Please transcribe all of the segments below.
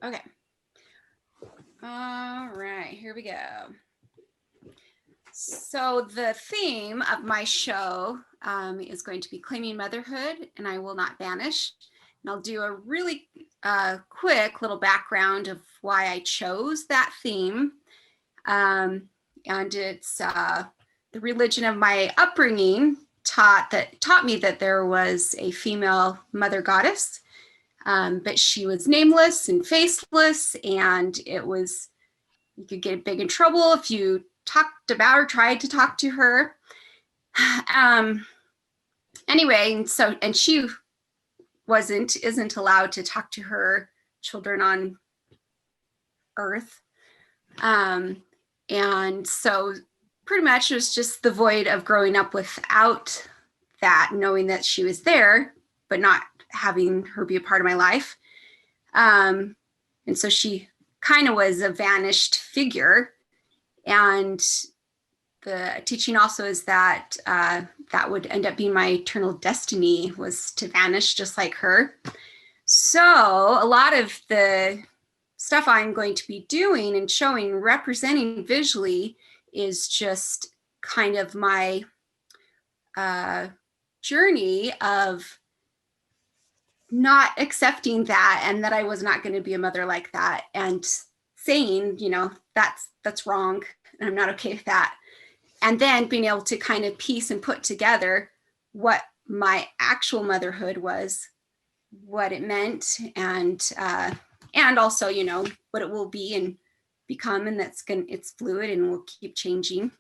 Okay. All right, here we go. So the theme of my show is going to be claiming motherhood, and I will not vanish. And I'll do a really quick little background of why I chose that theme. And it's the religion of my upbringing taught me that there was a female mother goddess, but she was nameless and faceless, and you could get big in trouble if you talked about or tried to talk to her. Anyway, and she isn't allowed to talk to her children on earth. And so pretty much it was just the void of growing up without that, knowing that she was there, but not having her be a part of my life. And so she kind of was a vanished figure. And the teaching also is that that would end up being my eternal destiny, was to vanish just like her. So a lot of the stuff I'm going to be doing and showing, representing visually, is just kind of my journey of not accepting that, and that I was not going to be a mother like that, and saying, you know, that's wrong, and I'm not okay with that. And then being able to kind of piece and put together what my actual motherhood was, what it meant, and also, you know, what it will be and become, and it's fluid and will keep changing.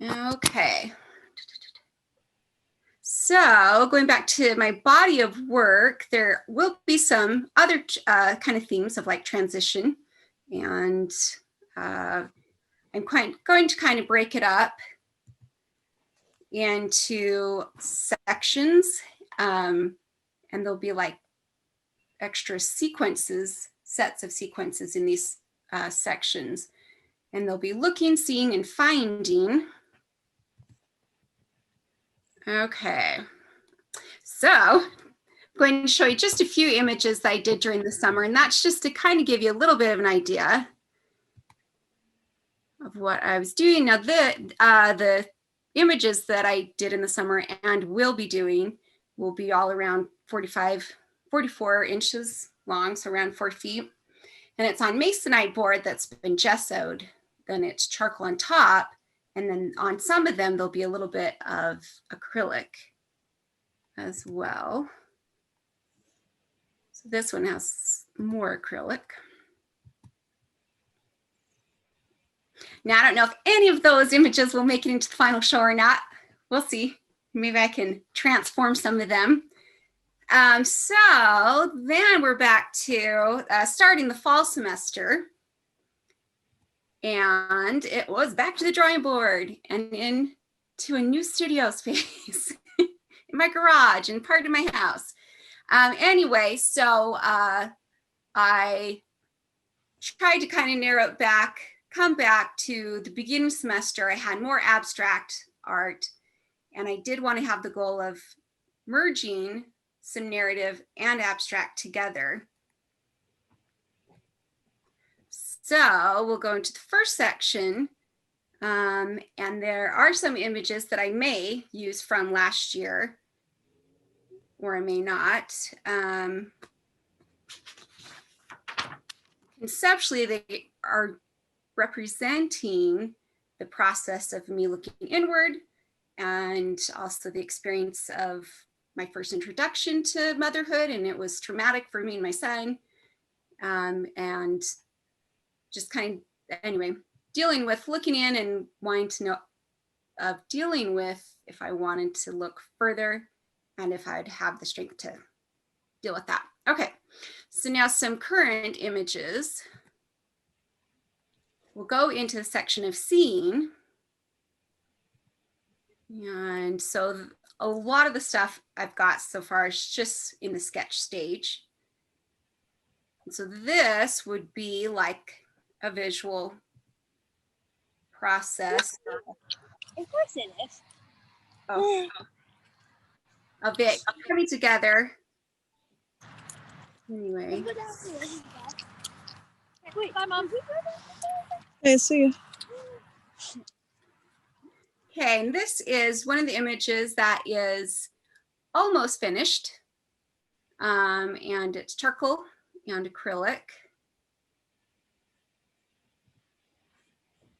Okay. So going back to my body of work, there will be some other kind of themes of like transition, and I'm going to kind of break it up into sections, and there'll be like extra sets of sequences in these sections, and they'll be looking, seeing, and finding. Okay, so I'm going to show you just a few images that I did during the summer, and that's just to kind of give you a little bit of an idea of what I was doing. Now, the images that I did in the summer and will be doing will be all around 44 inches long, so around 4 feet. And it's on masonite board that's been gessoed. Then it's charcoal on top. And then on some of them, there'll be a little bit of acrylic as well. So this one has more acrylic. Now, I don't know if any of those images will make it into the final show or not. We'll see. Maybe I can transform some of them. So then we're back to starting the fall semester. And it was back to the drawing board and into a new studio space in my garage and part of my house. Anyway, so I tried to kind of narrow it back, come back to the beginning semester. I had more abstract art, and I did want to have the goal of merging some narrative and abstract together. So we'll go into the first section, and there are some images that I may use from last year, or I may not. Conceptually, they are representing the process of me looking inward, and also the experience of my first introduction to motherhood, and it was traumatic for me and my son, and just kind of, anyway, dealing with looking in and wanting to know of dealing with if I wanted to look further and if I'd have the strength to deal with that. Okay, so now some current images. We'll go into the section of seeing. And so a lot of the stuff I've got so far is just in the sketch stage. And so this would be like a visual process. Of course it is. Of it coming together. Anyway. Wait, bye, Mom. I see you. Okay, and this is one of the images that is almost finished. And it's charcoal and acrylic.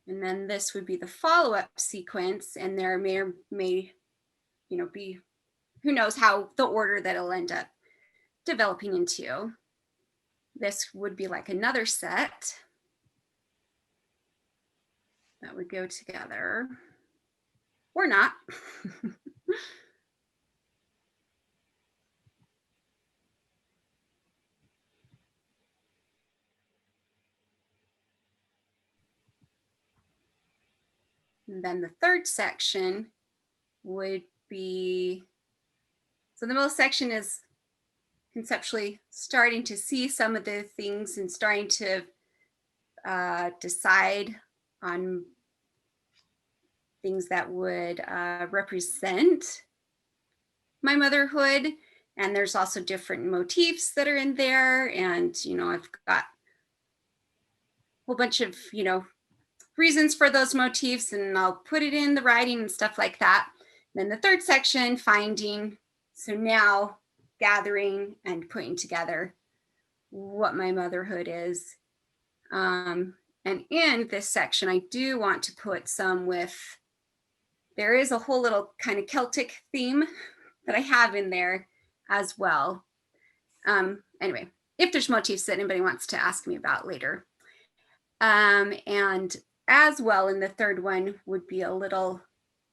And then this would be the follow-up sequence, and there may be, who knows how the order that it'll end up developing into. This would be like another set that would go together, or not. And then the third section would be, so the middle section is conceptually starting to see some of the things and starting to decide on things that would represent my motherhood. And there's also different motifs that are in there. And, I've got a whole bunch of, reasons for those motifs, and I'll put it in the writing and stuff like that. And then the third section, finding. So now gathering and putting together what my motherhood is. And in this section, I do want to put some there is a whole little kind of Celtic theme that I have in there as well. Anyway, if there's motifs that anybody wants to ask me about later. And as well, in the third one would be a little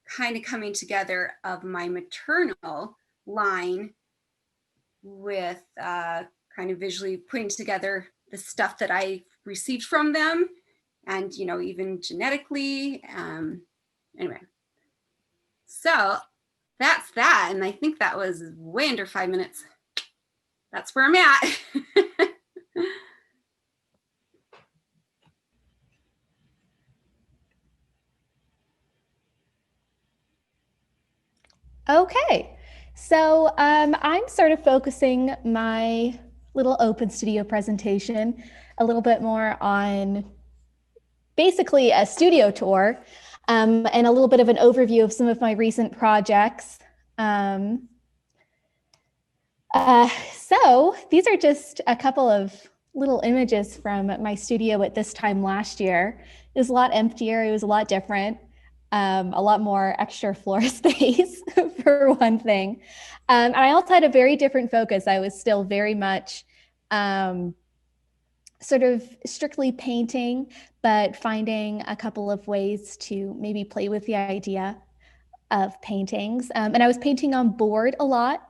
kind of coming together of my maternal line with kind of visually putting together the stuff that I received from them, and even genetically. Anyway, so that's that, and I think that was way under 5 minutes. That's where I'm at. Okay, so I'm sort of focusing my little Open Studio presentation a little bit more on basically a studio tour and a little bit of an overview of some of my recent projects. So these are just a couple of little images from my studio at this time last year. It was a lot emptier, it was a lot different. A lot more extra floor space for one thing. And I also had a very different focus. I was still very much sort of strictly painting, but finding a couple of ways to maybe play with the idea of paintings. And I was painting on board a lot,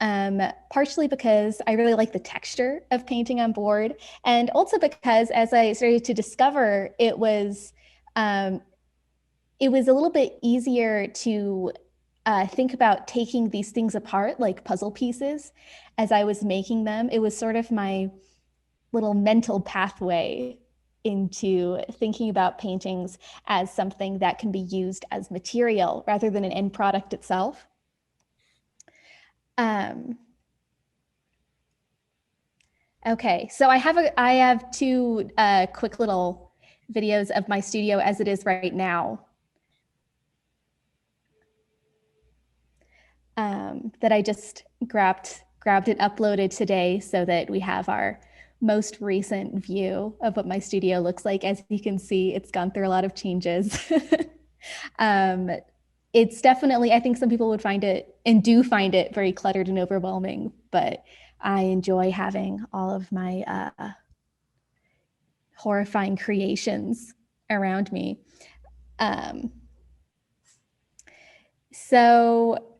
partially because I really like the texture of painting on board, and also because as I started to discover, it was a little bit easier to think about taking these things apart like puzzle pieces as I was making them. It was sort of my little mental pathway into thinking about paintings as something that can be used as material rather than an end product itself. Okay, so I have two quick little videos of my studio as it is right now. That I just grabbed and uploaded today so that we have our most recent view of what my studio looks like. As you can see, it's gone through a lot of changes. It's definitely, I think some people would find it and do find it very cluttered and overwhelming, but I enjoy having all of my horrifying creations around me. So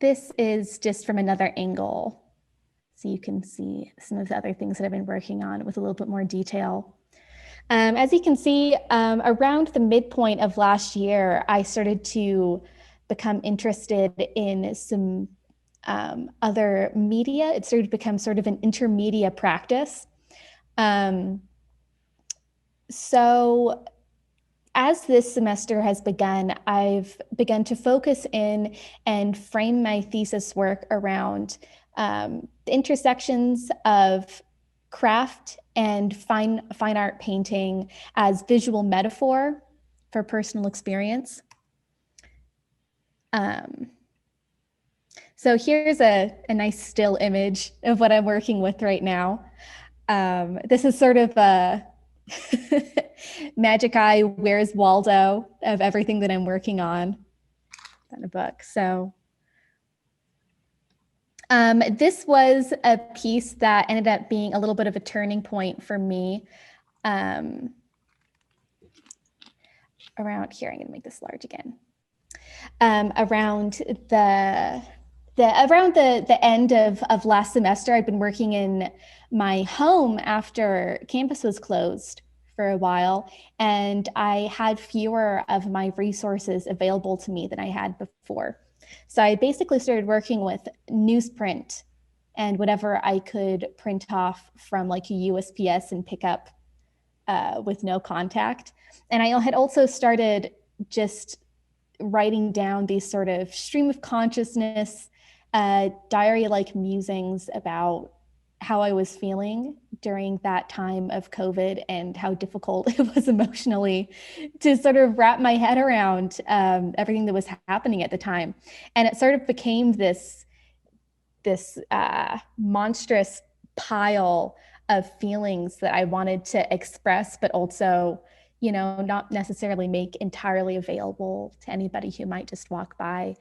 this is just from another angle, so you can see some of the other things that I've been working on with a little bit more detail. As you can see, around the midpoint of last year, I started to become interested in some other media. It started to become sort of an intermedia practice. So as this semester has begun, I've begun to focus in and frame my thesis work around the intersections of craft and fine art painting as visual metaphor for personal experience. So here's a nice still image of what I'm working with right now. This is sort of a Magic Eye, Where's Waldo of everything that I'm working on in a book. So this was a piece that ended up being a little bit of a turning point for me. Around here, I'm going to make this large again. Around the end of last semester, I'd been working in my home after campus was closed for a while, and I had fewer of my resources available to me than I had before. So I basically started working with newsprint and whatever I could print off from like a USPS and pick up with no contact. And I had also started just writing down these sort of stream of consciousness, diary-like musings about how I was feeling during that time of COVID and how difficult it was emotionally to sort of wrap my head around everything that was happening at the time. And it sort of became this monstrous pile of feelings that I wanted to express, but also, you know, not necessarily make entirely available to anybody who might just walk by.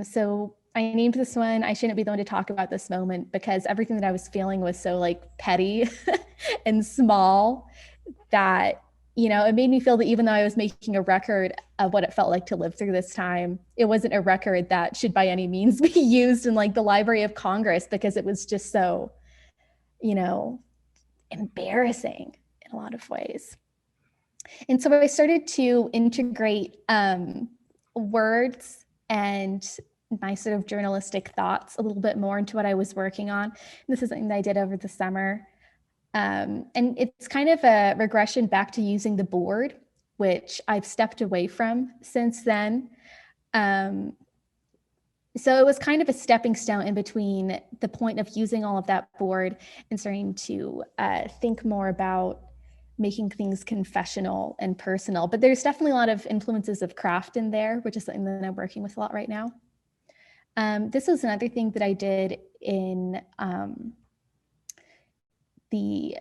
So I named this one, I Shouldn't Be the One to Talk About This Moment, because everything that I was feeling was so like petty and small that, you know, it made me feel that even though I was making a record of what it felt like to live through this time, it wasn't a record that should by any means be used in like the Library of Congress, because it was just so, you know, embarrassing in a lot of ways. And so I started to integrate words and my sort of journalistic thoughts a little bit more into what I was working on. This is something that I did over the summer. And it's kind of a regression back to using the board, which I've stepped away from since then. So it was kind of a stepping stone in between the point of using all of that board and starting to think more about making things confessional and personal. But there's definitely a lot of influences of craft in there, which is something that I'm working with a lot right now. This was another thing that I did in the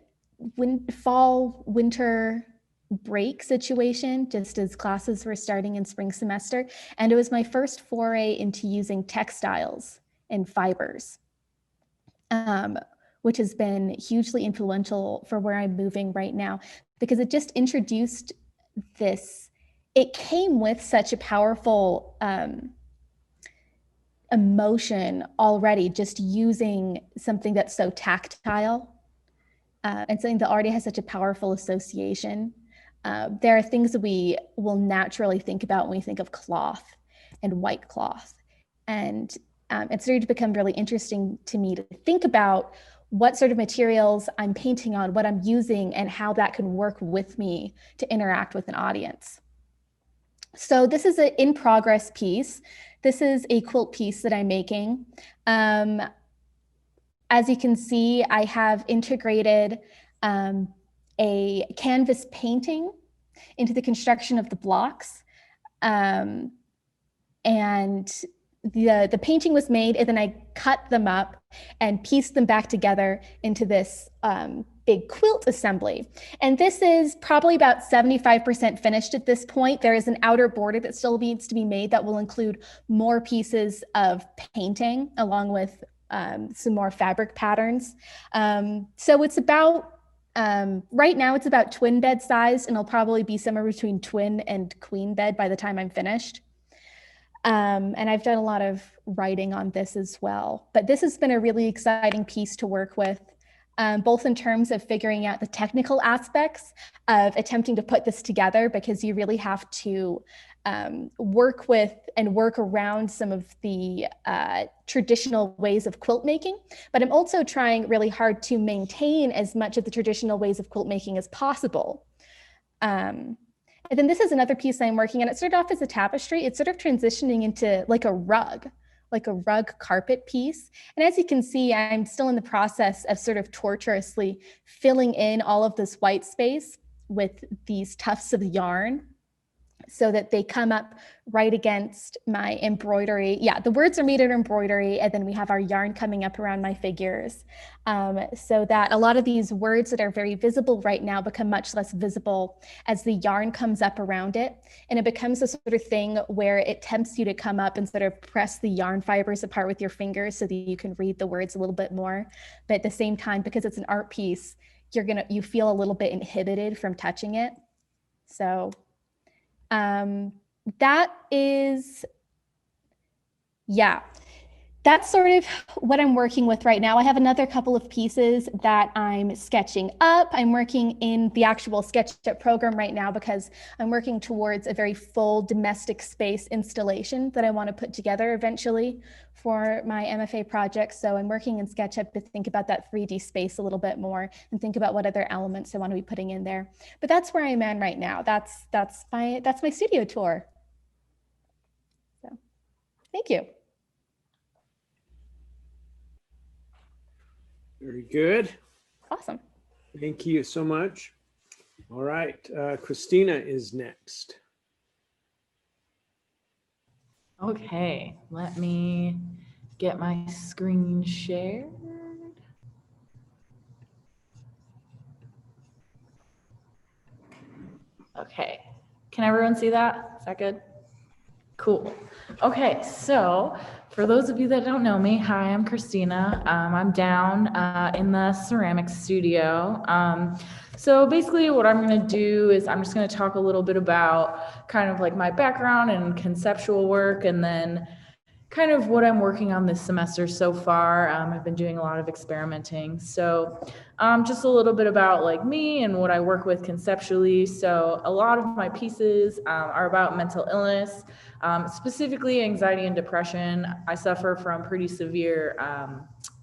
fall-winter break situation, just as classes were starting in spring semester. And it was my first foray into using textiles and fibers, which has been hugely influential for where I'm moving right now, because it just introduced this, it came with such a powerful emotion already, just using something that's so tactile and something that already has such a powerful association. There are things that we will naturally think about when we think of cloth and white cloth. And it started to become really interesting to me to think about what sort of materials I'm painting on, what I'm using, and how that can work with me to interact with an audience. So this is an in-progress piece. This is a quilt piece that I'm making. As you can see, I have integrated a canvas painting into the construction of the blocks. And the painting was made, and then I cut them up and pieced them back together into this big quilt assembly. And this is probably about 75% finished at this point. There is an outer border that still needs to be made that will include more pieces of painting along with some more fabric patterns. So it's about, right now it's about twin bed size, and it'll probably be somewhere between twin and queen bed by the time I'm finished. And I've done a lot of writing on this as well. But this has been a really exciting piece to work with, both in terms of figuring out the technical aspects of attempting to put this together, because you really have to work with and work around some of the traditional ways of quilt making. But I'm also trying really hard to maintain as much of the traditional ways of quilt making as possible. And And then this is another piece I'm working on. It started off as a tapestry. It's sort of transitioning into like a rug carpet piece. And as you can see, I'm still in the process of sort of tortuously filling in all of this white space with these tufts of yarn so that they come up right against my embroidery. Yeah, the words are made in embroidery, and then we have our yarn coming up around my figures, so that a lot of these words that are very visible right now become much less visible as the yarn comes up around it. And it becomes a sort of thing where it tempts you to come up and sort of press the yarn fibers apart with your fingers so that you can read the words a little bit more. But at the same time, because it's an art piece, you feel a little bit inhibited from touching it. So that is, yeah, that's sort of what I'm working with right now. I have another couple of pieces that I'm sketching up. I'm working in the actual SketchUp program right now because I'm working towards a very full domestic space installation that I want to put together eventually for my MFA project. So I'm working in SketchUp to think about that 3D space a little bit more and think about what other elements I want to be putting in there. But that's where I'm at right now. That's my studio tour. So thank you. Very good. Awesome. Thank you so much. All right, Christina is next. Okay, let me get my screen shared. Okay, can everyone see that? Is that good? Cool. Okay, so for those of you that don't know me, hi, I'm Christina. I'm down in the ceramics studio. So basically what I'm going to do is I'm just going to talk a little bit about kind of like my background and conceptual work, and then kind of what I'm working on this semester so far. I've been doing a lot of experimenting. So just a little bit about like me and what I work with conceptually. So a lot of my pieces are about mental illness, specifically anxiety and depression. I suffer from pretty severe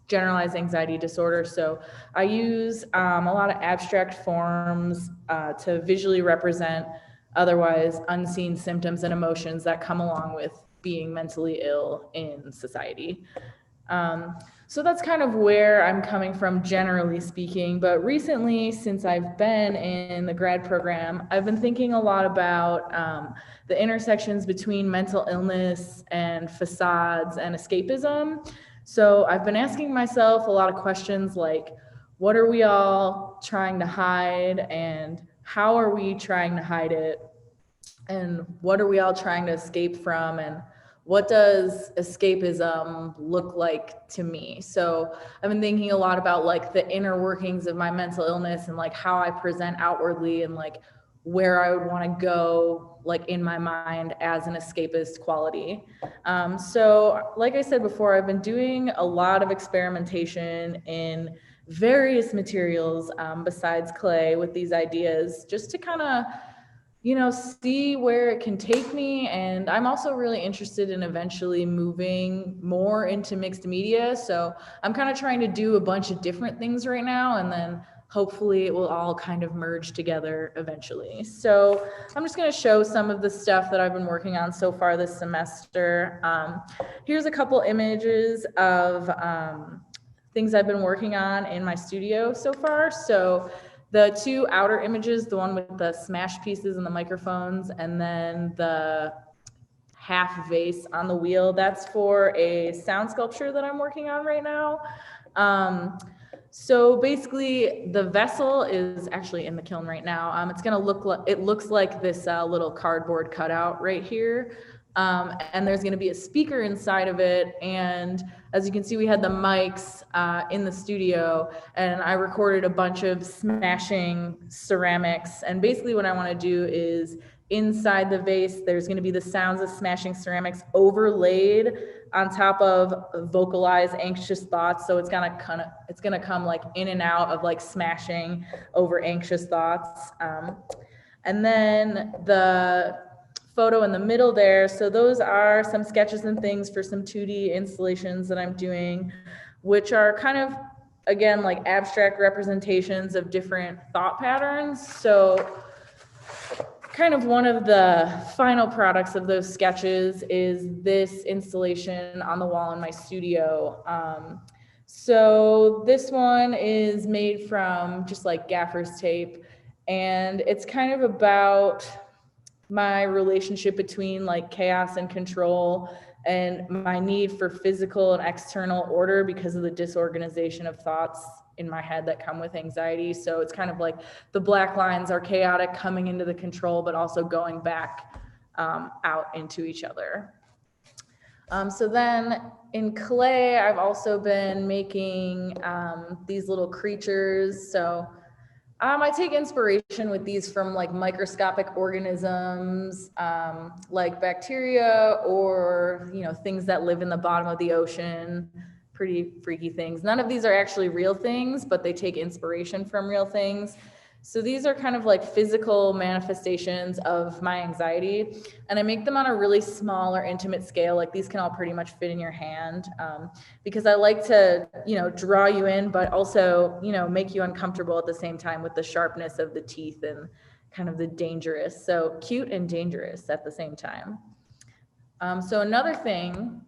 generalized anxiety disorder. So I use a lot of abstract forms to visually represent otherwise unseen symptoms and emotions that come along with being mentally ill in society. So that's kind of where I'm coming from, generally speaking. But recently, since I've been in the grad program, I've been thinking a lot about the intersections between mental illness and facades and escapism. So I've been asking myself a lot of questions like, what are we all trying to hide, and how are we trying to hide it? And what are we all trying to escape from? And what does escapism look like to me? So I've been thinking a lot about like the inner workings of my mental illness and like how I present outwardly and like where I would want to go like in my mind as an escapist quality. So like I said before, I've been doing a lot of experimentation in various materials besides clay with these ideas, just to kind of see where it can take me. And I'm also really interested in eventually moving more into mixed media. So I'm kind of trying to do a bunch of different things right now, and then hopefully it will all kind of merge together eventually. So I'm just going to show some of the stuff that I've been working on so far this semester. Here's a couple images of things I've been working on in my studio so far. So the two outer images, the one with the smash pieces and the microphones, and then the half vase on the wheel, that's for a sound sculpture that I'm working on right now. So basically the vessel is actually in the kiln right now. It's gonna look like, it looks like this little cardboard cutout right here. And there's gonna be a speaker inside of it. And as you can see, we had the mics in the studio, and I recorded a bunch of smashing ceramics. And basically what I wanna do is inside the vase, there's gonna be the sounds of smashing ceramics overlaid on top of vocalized anxious thoughts. So it's gonna come like in and out of like smashing over anxious thoughts. And then the photo in the middle there. So those are some sketches and things for some 2D installations that I'm doing, which are kind of, again, like abstract representations of different thought patterns. So kind of one of the final products of those sketches is this installation on the wall in my studio. So this one is made from just like gaffer's tape, and it's kind of about my relationship between like chaos and control and my need for physical and external order because of the disorganization of thoughts in my head that come with anxiety. So it's kind of like the black lines are chaotic coming into the control, but also going back out into each other. So then in clay, I've also been making these little creatures. So I take inspiration with these from like microscopic organisms, like bacteria, or, you know, things that live in the bottom of the ocean, pretty freaky things. None of these are actually real things, but they take inspiration from real things. So these are kind of like physical manifestations of my anxiety, and I make them on a really small or intimate scale. Like these can all pretty much fit in your hand, because I like to, you know, draw you in, but also, you know, make you uncomfortable at the same time with the sharpness of the teeth and kind of the dangerous. So cute and dangerous at the same time. So another thing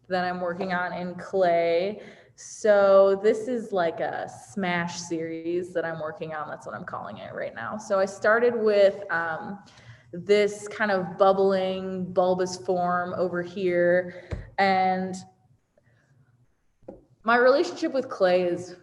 that I'm working on in clay. So this is like a smash series that I'm working on. That's what I'm calling it right now. So I started with this kind of bubbling bulbous form over here. And my relationship with clay is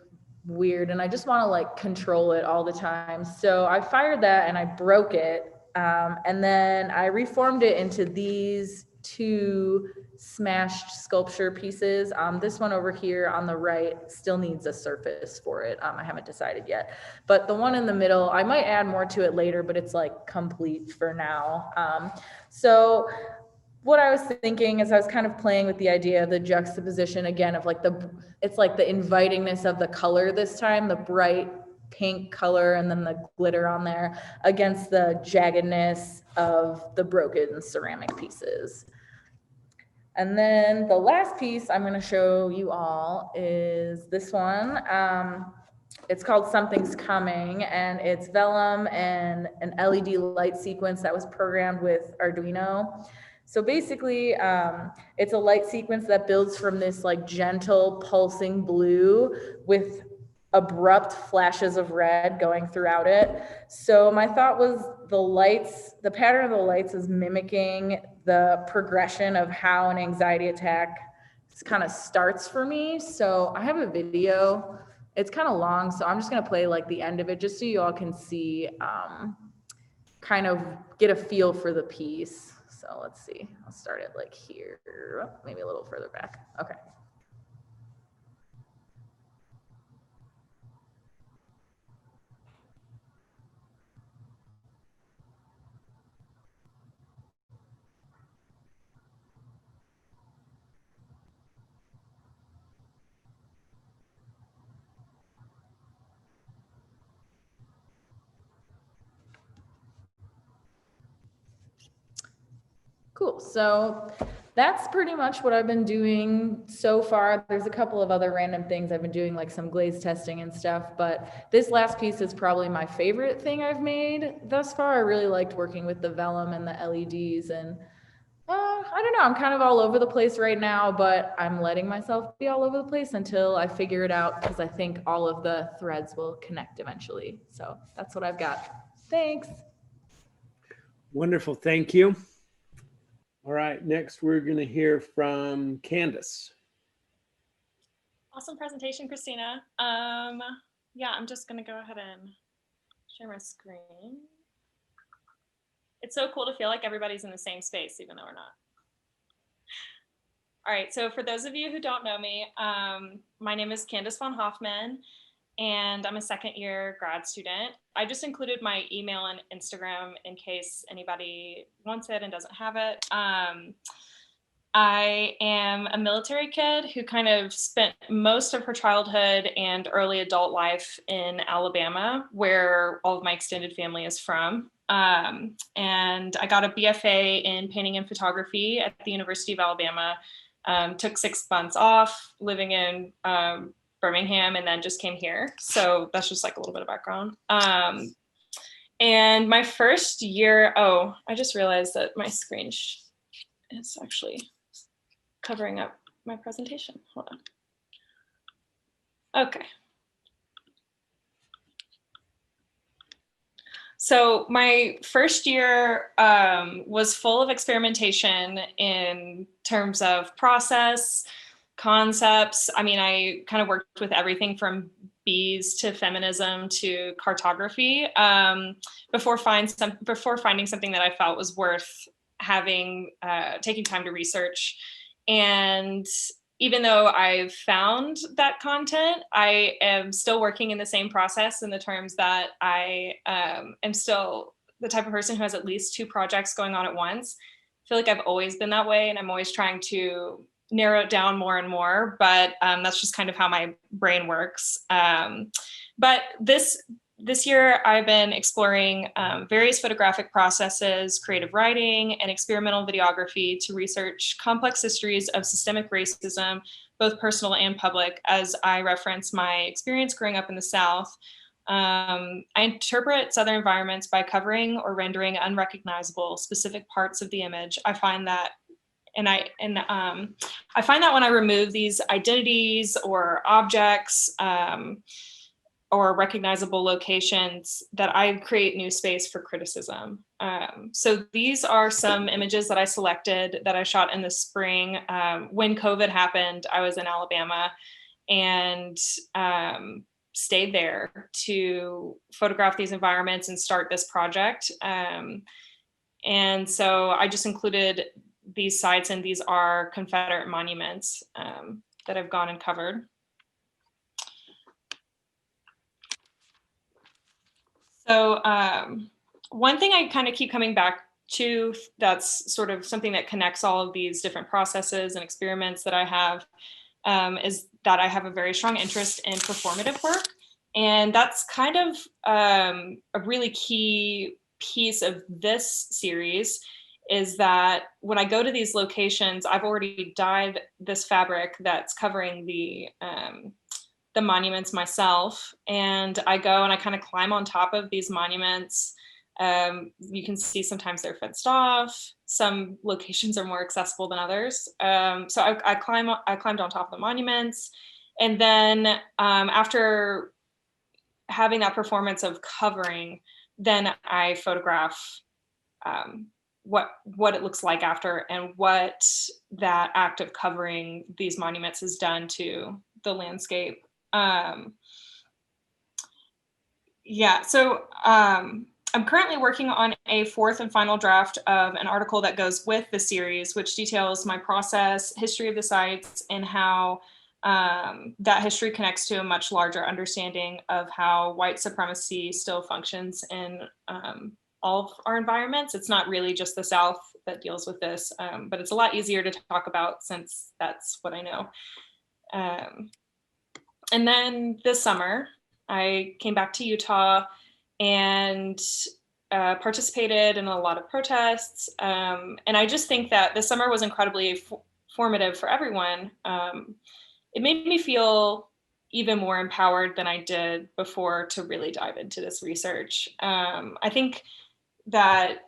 weird, and I just want to like control it all the time. So I fired that and I broke it. And then I reformed it into these two smashed sculpture pieces. This one over here on the right still needs a surface for it. I haven't decided yet, but the one in the middle, I might add more to it later, but it's like complete for now. So what I was thinking is I was kind of playing with the idea of the juxtaposition again of like it's like the invitingness of the color this time, the bright pink color and then the glitter on there against the jaggedness of the broken ceramic pieces. And then the last piece I'm going to show you all is this one. It's called Something's Coming, and it's vellum and an LED light sequence that was programmed with Arduino. So basically, it's a light sequence that builds from this like gentle pulsing blue with abrupt flashes of red going throughout it. So my thought was the pattern of the lights is mimicking the progression of how an anxiety attack kind of starts for me. So I have a video. It's kind of long, so I'm just gonna play like the end of it just so you all can see, kind of get a feel for the piece. So let's see, I'll start it like here, maybe a little further back. Okay. Cool. So that's pretty much what I've been doing so far. There's a couple of other random things I've been doing, like some glaze testing and stuff, but this last piece is probably my favorite thing I've made thus far. I really liked working with the vellum and the LEDs, and I don't know, I'm kind of all over the place right now, but I'm letting myself be all over the place until I figure it out, because I think all of the threads will connect eventually. So that's what I've got. Thanks. Wonderful. Thank you. All right, next we're going to hear from Candace. Awesome presentation, Christina. Yeah, I'm just going to go ahead and share my screen. It's so cool to feel like everybody's in the same space, even though we're not. All right, so for those of you who don't know me, my name is Candace von Hoffman, and I'm a second-year grad student. I just included my email and Instagram in case anybody wants it and doesn't have it. I am a military kid who kind of spent most of her childhood and early adult life in Alabama, where all of my extended family is from. And I got a BFA in painting and photography at the University of Alabama. Took 6 months off living in Birmingham, and then just came here. So that's just like a little bit of background. And my first year, oh, I just realized that my screen is actually covering up my presentation. Hold on. Okay. So my first year was full of experimentation in terms of process, concepts. I mean, I kind of worked with everything from bees to feminism to cartography before finding something that I felt was worth having, taking time to research. And even though I've found that content, I am still working in the same process in the terms that I am still the type of person who has at least 2 projects going on at once. I feel like I've always been that way, and I'm always trying to narrow it down more and more, but that's just kind of how my brain works. But this year I've been exploring various photographic processes, creative writing, and experimental videography to research complex histories of systemic racism, both personal and public, as I reference my experience growing up in the South. I interpret Southern environments by covering or rendering unrecognizable specific parts of the image. I find that I find that when I remove these identities or objects or recognizable locations, that I create new space for criticism. So these are some images that I selected that I shot in the spring. When COVID happened, I was in Alabama and stayed there to photograph these environments and start this project. And so I just included these sites, and these are Confederate monuments that I've gone and covered. So one thing I kind of keep coming back to, that's sort of something that connects all of these different processes and experiments that I have, is that I have a very strong interest in performative work. And that's kind of a really key piece of this series, is that when I go to these locations, I've already dyed this fabric that's covering the monuments myself. And I go and I kind of climb on top of these monuments. You can see sometimes they're fenced off. Some locations are more accessible than others. So I climbed on top of the monuments. And then after having that performance of covering, then I photograph what it looks like after, and what that act of covering these monuments has done to the landscape. Yeah, so I'm currently working on a 4th and final draft of an article that goes with the series, which details my process, history of the sites, and how that history connects to a much larger understanding of how white supremacy still functions in all of our environments. It's not really just the South that deals with this, but it's a lot easier to talk about since that's what I know. And then this summer, I came back to Utah and participated in a lot of protests. And I just think that this summer was incredibly formative for everyone. It made me feel even more empowered than I did before to really dive into this research. I think that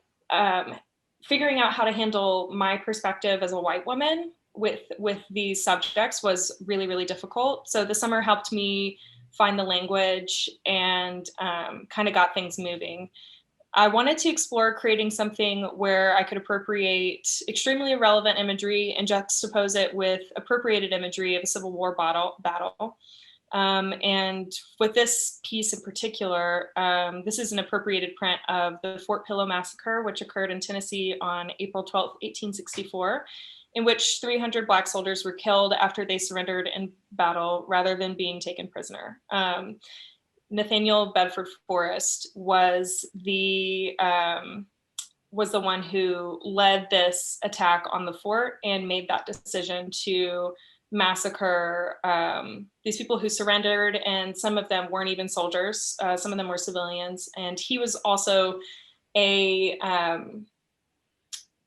figuring out how to handle my perspective as a white woman with these subjects was really, really difficult. So the summer helped me find the language and kind of got things moving. I wanted to explore creating something where I could appropriate extremely irrelevant imagery and juxtapose it with appropriated imagery of a Civil War battle. And with this piece in particular, this is an appropriated print of the Fort Pillow Massacre, which occurred in Tennessee on April 12, 1864, in which 300 Black soldiers were killed after they surrendered in battle rather than being taken prisoner. Nathaniel Bedford Forrest was the one who led this attack on the fort and made that decision to massacre these people who surrendered, and some of them weren't even soldiers. Some of them were civilians, and he was also a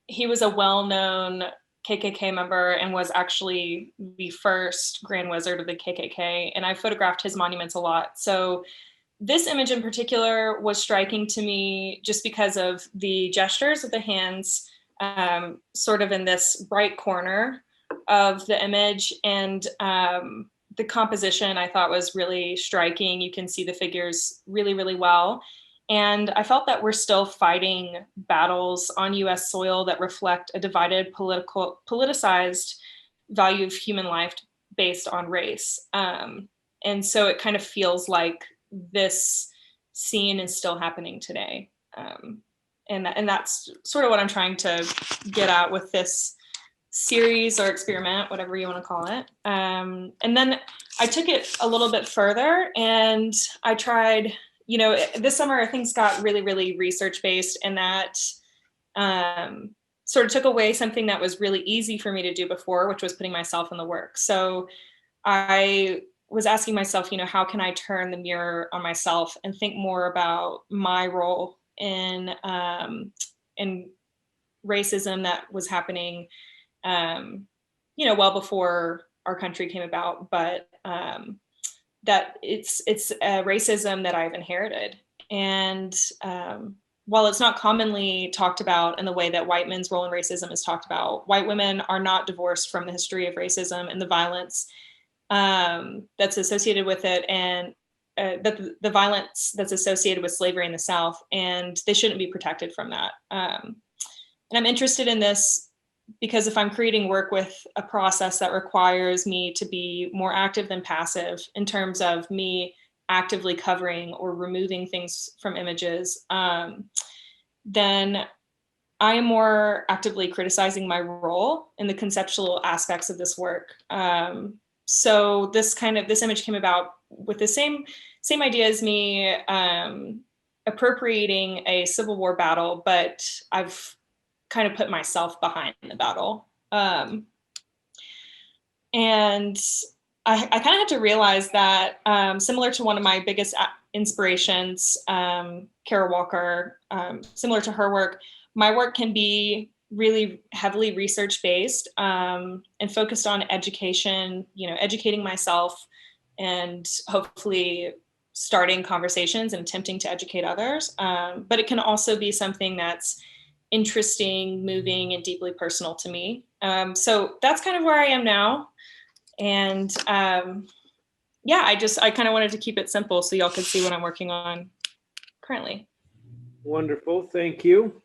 well-known KKK member and was actually the first Grand Wizard of the KKK. And I photographed his monuments a lot. So this image in particular was striking to me just because of the gestures of the hands, sort of in this right corner of the image, and the composition I thought was really striking. You can see the figures really, really well. And I felt that we're still fighting battles on US soil that reflect a divided politicized value of human life based on race. And so it kind of feels like this scene is still happening today. And that's sort of what I'm trying to get at with this series or experiment, whatever you want to call it. And then I took it a little bit further, and I tried, this summer things got really, really research based, and that sort of took away something that was really easy for me to do before, which was putting myself in the work. So I was asking myself, how can I turn the mirror on myself and think more about my role in racism that was happening, well before our country came about, but that it's a racism that I've inherited. And while it's not commonly talked about in the way that white men's role in racism is talked about, white women are not divorced from the history of racism and the violence that's associated with it, and the violence that's associated with slavery in the South, and they shouldn't be protected from that. And I'm interested in this because if I'm creating work with a process that requires me to be more active than passive in terms of me actively covering or removing things from images, then I am more actively criticizing my role in the conceptual aspects of this work. So this image came about with the same idea as me appropriating a Civil War battle, but I've kind of put myself behind the battle. And I kind of had to realize that similar to one of my biggest inspirations, Kara Walker, similar to her work, my work can be really heavily research-based and focused on education, educating myself and hopefully starting conversations and attempting to educate others. But it can also be something that's interesting, moving, and deeply personal to me. So that's kind of where I am now. And I kind of wanted to keep it simple so y'all could see what I'm working on currently. Wonderful, thank you.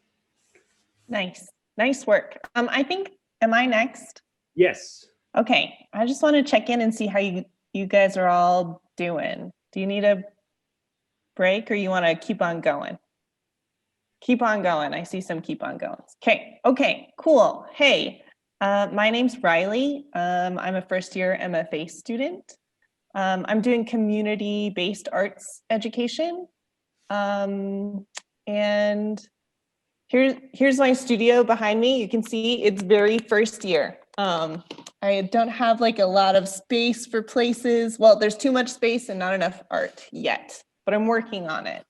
Nice work. I think, am I next? Yes. Okay, I just want to check in and see how you guys are all doing. Do you need a break or you want to keep on going? Keep on going. I see some keep on going. Okay, cool. Hey, my name's Riley. I'm a first-year MFA student. I'm doing community-based arts education. And here's my studio behind me. You can see it's very first year. I don't have like a lot of space for places. Well, there's too much space and not enough art yet, but I'm working on it.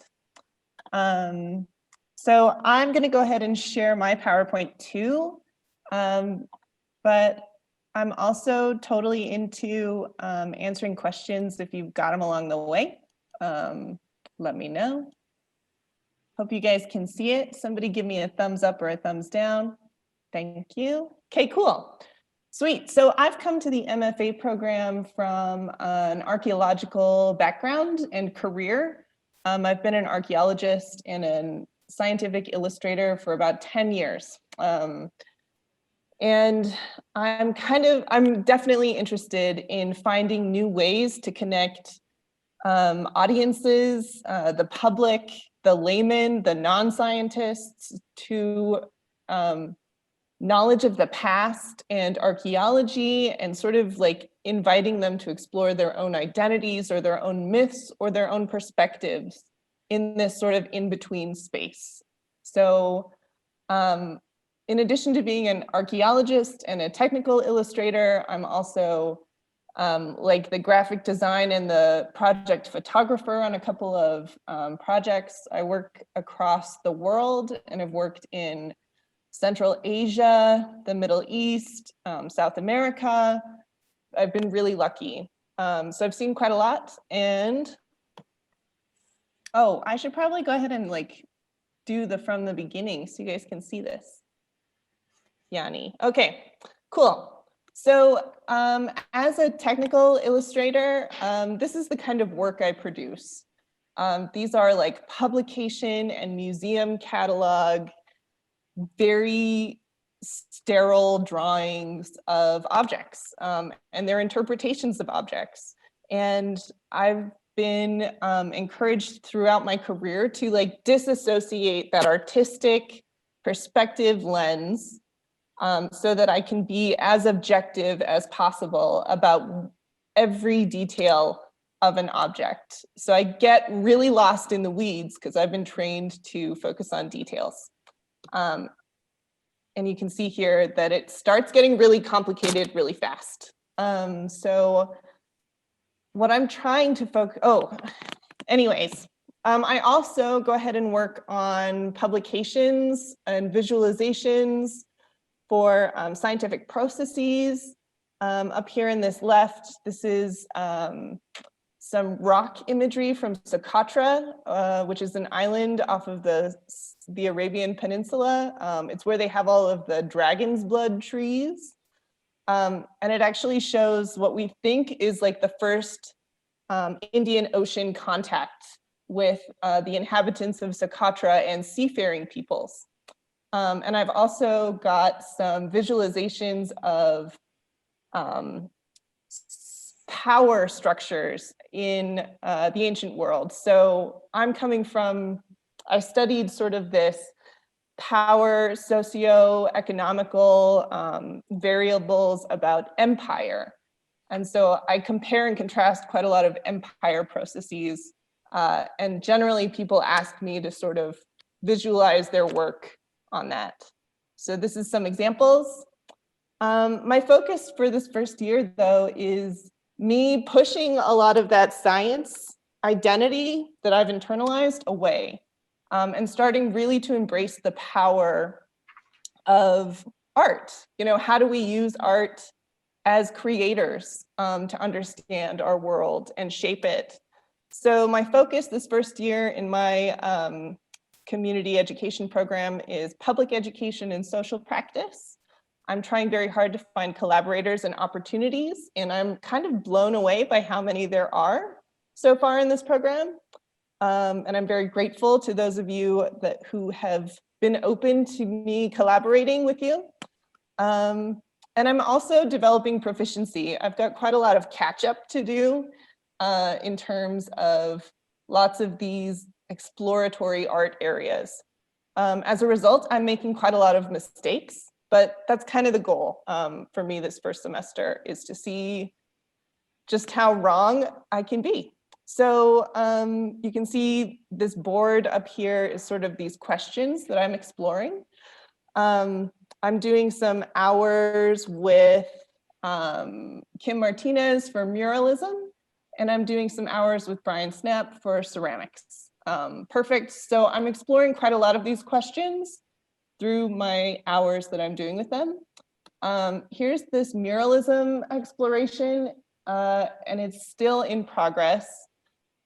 So I'm going to go ahead and share my PowerPoint too, but I'm also totally into answering questions if you've got them along the way. Let me know. Hope you guys can see it. Somebody give me a thumbs up or a thumbs down. Thank you. Okay, cool. Sweet. So I've come to the MFA program from an archaeological background and career. I've been an archaeologist and a scientific illustrator for about 10 years. And I'm definitely interested in finding new ways to connect audiences, the public, the laymen, the non-scientists to knowledge of the past and archaeology, and sort of like inviting them to explore their own identities or their own myths or their own perspectives in this sort of in-between space. So in addition to being an archaeologist and a technical illustrator, I'm also like the graphic design and the project photographer on a couple of projects. I work across the world and have worked in Central Asia, the Middle East, South America. I've been really lucky. So I've seen quite a lot, and Oh, I should probably go ahead and like do the from the beginning so you guys can see this. Yanni. Okay, cool. So as a technical illustrator, this is the kind of work I produce. These are like publication and museum catalog, very sterile drawings of objects and their interpretations of objects. And I've been encouraged throughout my career to like disassociate that artistic perspective lens so that I can be as objective as possible about every detail of an object. So I get really lost in the weeds because I've been trained to focus on details. And you can see here that it starts getting really complicated really fast. So what I'm trying to focus, I also go ahead and work on publications and visualizations for scientific processes. Up here in this left, this is some rock imagery from Socotra, which is an island off of the Arabian Peninsula. It's where they have all of the dragon's blood trees. And it actually shows what we think is like the first Indian Ocean contact with the inhabitants of Socotra and seafaring peoples. And I've also got some visualizations of power structures in the ancient world. So I studied sort of this power socio-economical variables about empire. And so I compare and contrast quite a lot of empire processes. And generally people ask me to sort of visualize their work on that. So this is some examples. My focus for this first year though is me pushing a lot of that science identity that I've internalized away and starting really to embrace the power of art. You know, how do we use art as creators to understand our world and shape it? So my focus this first year in my community education program is public education and social practice. I'm trying very hard to find collaborators and opportunities, and I'm kind of blown away by how many there are so far in this program. And I'm very grateful to those of you who have been open to me collaborating with you. And I'm also developing proficiency. I've got quite a lot of catch up to do in terms of lots of these exploratory art areas. As a result, I'm making quite a lot of mistakes, but that's kind of the goal for me this first semester, is to see just how wrong I can be. So you can see this board up here is sort of these questions that I'm exploring. I'm doing some hours with Kim Martinez for muralism, and I'm doing some hours with Brian Snap for ceramics. Perfect. So I'm exploring quite a lot of these questions through my hours that I'm doing with them. Here's this muralism exploration, and it's still in progress.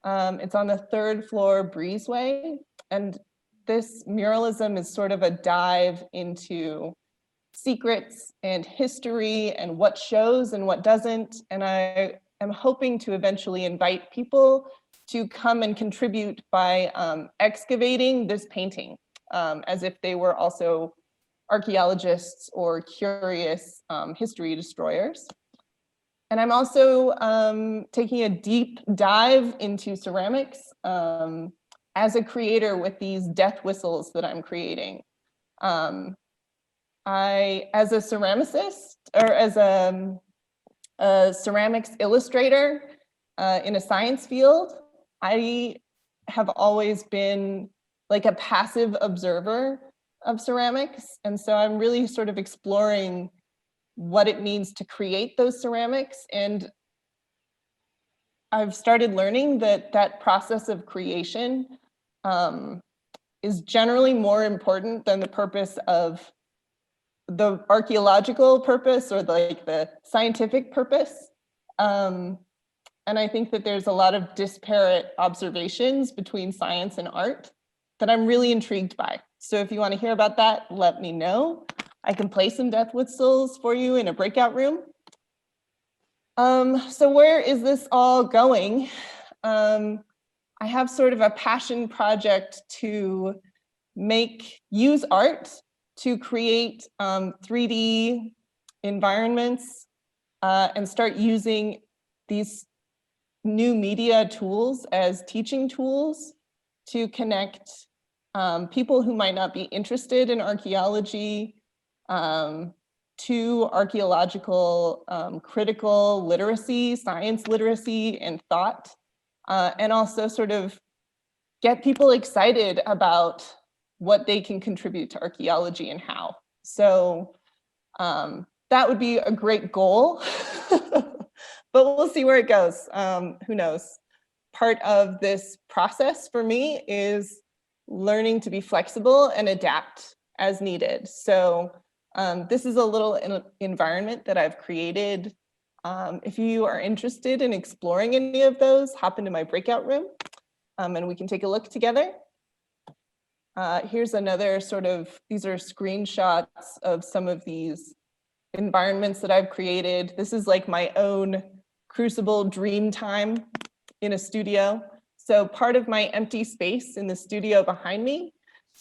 It's on the 3rd floor breezeway, and this muralism is sort of a dive into secrets and history and what shows and what doesn't. And I am hoping to eventually invite people to come and contribute by excavating this painting as if they were also archaeologists or curious history destroyers. And I'm also taking a deep dive into ceramics as a creator with these death whistles that I'm creating. As a ceramicist, or as a ceramics illustrator in a science field, I have always been like a passive observer of ceramics. And so I'm really sort of exploring what it means to create those ceramics. And I've started learning that that process of creation is generally more important than the purpose of the archaeological purpose or like the scientific purpose. And I think that there's a lot of disparate observations between science and art that I'm really intrigued by. So if you want to hear about that, let me know. I can play some death whistles for you in a breakout room. So where is this all going? I have sort of a passion project to use art to create 3D environments and start using these new media tools as teaching tools to connect people who might not be interested in archaeology to archaeological critical literacy, science literacy, and thought, and also sort of get people excited about what they can contribute to archaeology and how. So that would be a great goal, but we'll see where it goes. Who knows? Part of this process for me is learning to be flexible and adapt as needed. So this is a little environment that I've created. If you are interested in exploring any of those, hop into my breakout room and we can take a look together. Here's another sort of, these are screenshots of some of these environments that I've created. This is like my own Crucible dream time in a studio. So part of my empty space in the studio behind me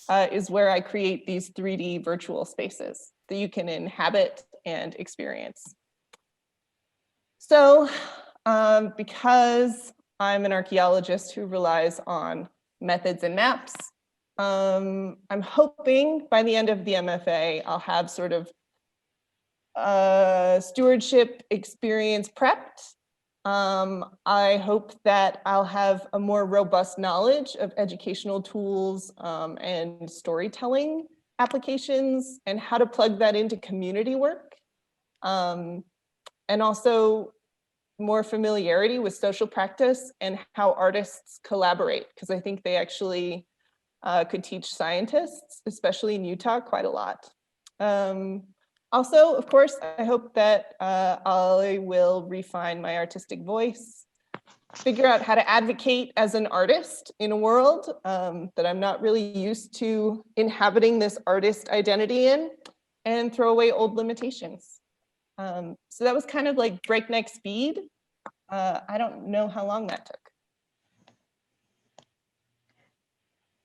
is where I create these 3D virtual spaces that you can inhabit and experience. So because I'm an archaeologist who relies on methods and maps, I'm hoping by the end of the MFA, I'll have sort of stewardship experience prepped. I hope that I'll have a more robust knowledge of educational tools and storytelling applications and how to plug that into community work. And also more familiarity with social practice and how artists collaborate, because I think they actually could teach scientists, especially in Utah, quite a lot. Also, of course, I hope that I will refine my artistic voice, figure out how to advocate as an artist in a world that I'm not really used to inhabiting this artist identity in, and throw away old limitations. So that was kind of like breakneck speed. I don't know how long that took.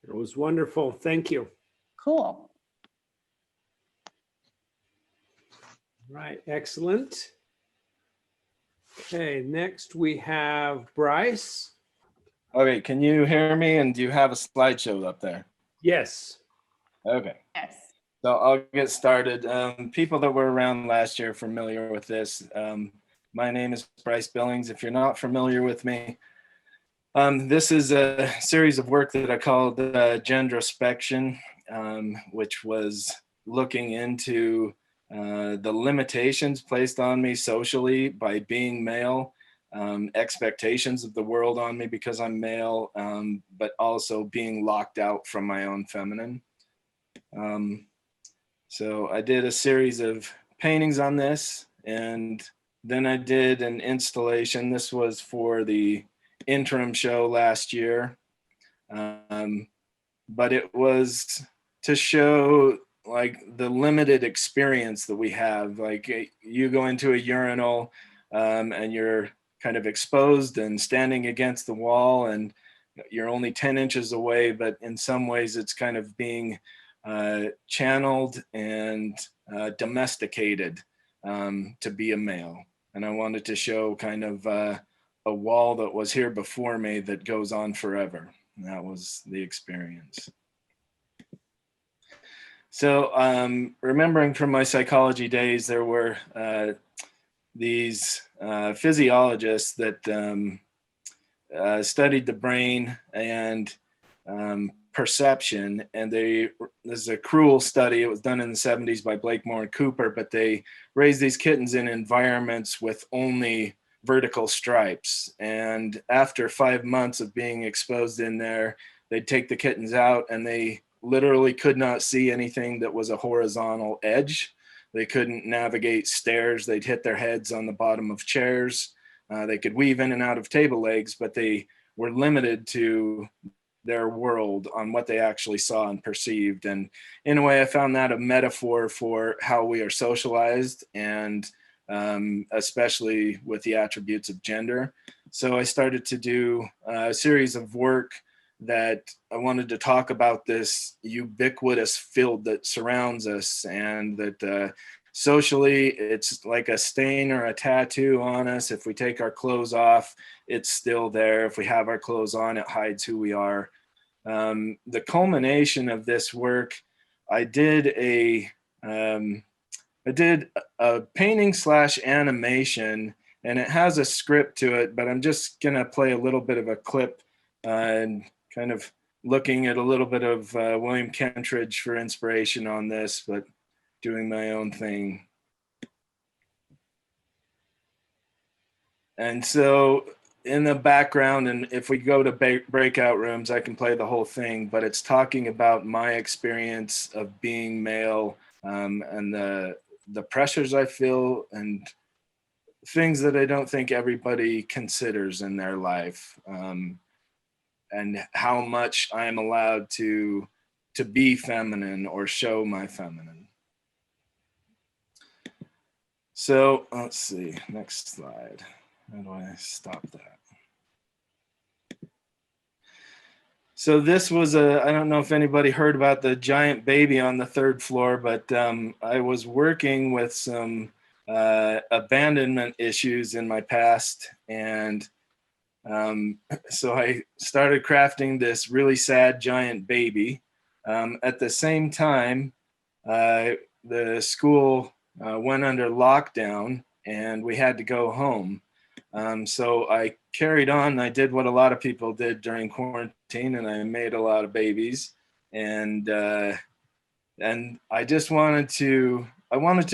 It was wonderful. Thank you. Cool. Right, excellent. Okay, next we have Bryce. Okay, can you hear me, and do you have a slideshow up there? Yes. Okay. Yes. So I'll get started. People that were around last year are familiar with this. My name is Bryce Billings. If you're not familiar with me, this is a series of work that I called Gendrospection, which was looking into the limitations placed on me socially by being male, expectations of the world on me because I'm male, but also being locked out from my own feminine. So I did a series of paintings on this, and then I did an installation. This was for the interim show last year, but it was to show like the limited experience that we have. Like you go into a urinal and you're kind of exposed and standing against the wall, and you're only 10 inches away, but in some ways it's kind of being channeled and domesticated to be a male. And I wanted to show kind of a wall that was here before me that goes on forever. And that was the experience. So remembering from my psychology days, there were these physiologists that studied the brain and perception, and this is a cruel study. It was done in the 70s by Blakemore and Cooper, but they raised these kittens in environments with only vertical stripes. And after 5 months of being exposed in there, they'd take the kittens out and they literally could not see anything that was a horizontal edge. They couldn't navigate stairs. They'd hit their heads on the bottom of chairs. They could weave in and out of table legs, but they were limited to their world on what they actually saw and perceived. And in a way, I found that a metaphor for how we are socialized, and especially with the attributes of gender. So I started to do a series of work that I wanted to talk about this ubiquitous field that surrounds us, and that socially, it's like a stain or a tattoo on us. If we take our clothes off, it's still there. If we have our clothes on, it hides who we are. The culmination of this work, I did a painting / animation, and it has a script to it, but I'm just gonna play a little bit of a clip and kind of looking at a little bit of William Kentridge for inspiration on this, but doing my own thing. And so in the background, and if we go to breakout rooms, I can play the whole thing, but it's talking about my experience of being male, and the pressures I feel, and things that I don't think everybody considers in their life, and how much I am allowed to be feminine or show my feminine. So let's see, next slide. How do I stop that? So this was I don't know if anybody heard about the giant baby on the 3rd floor, but I was working with some abandonment issues in my past. And so I started crafting this really sad giant baby. At the same time, the school went under lockdown and we had to go home. So I carried on. I did what a lot of people did during quarantine, and I made a lot of babies. And I just wanted to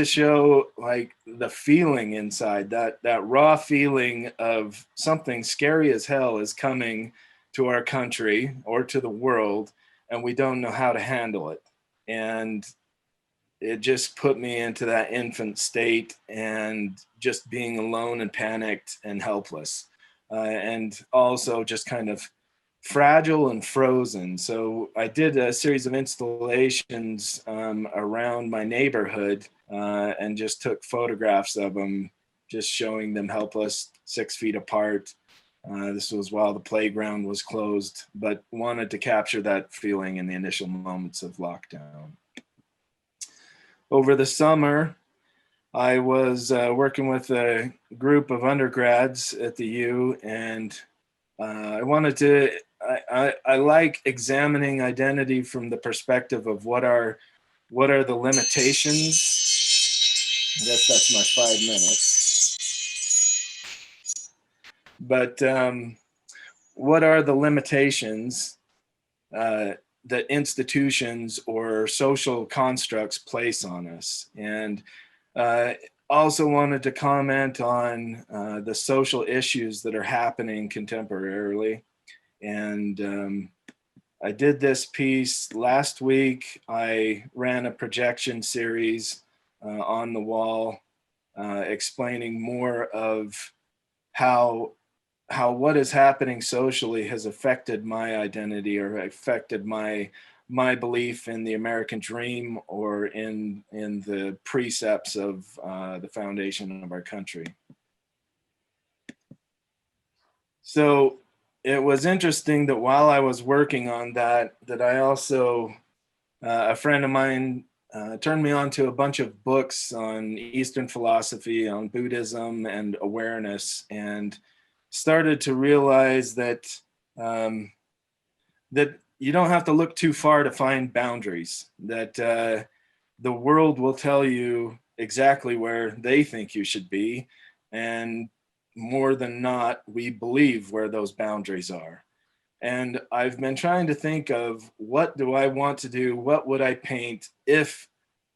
show like the feeling inside, that raw feeling of something scary as hell is coming to our country or to the world, and we don't know how to handle it. And it just put me into that infant state, and just being alone and panicked and helpless, and also just kind of fragile and frozen. So I did a series of installations around my neighborhood, and just took photographs of them, just showing them helpless, 6 feet apart. This was while the playground was closed, but wanted to capture that feeling in the initial moments of lockdown. Over the summer, I was working with a group of undergrads at the U, and I like examining identity from the perspective of what are the limitations. I guess that's my 5 minutes. But what are the limitations that institutions or social constructs place on us? And also wanted to comment on the social issues that are happening contemporarily. And I did this piece last week. I ran a projection series on the wall, explaining more of how what is happening socially has affected my identity, or affected my belief in the American dream, or in the precepts of the foundation of our country. So it was interesting that while I was working on that I also, a friend of mine turned me on to a bunch of books on Eastern philosophy, on Buddhism and awareness, and started to realize that that you don't have to look too far to find boundaries, that the world will tell you exactly where they think you should be, and more than not, we believe where those boundaries are. And I've been trying to think of, what do I want to do? What would I paint if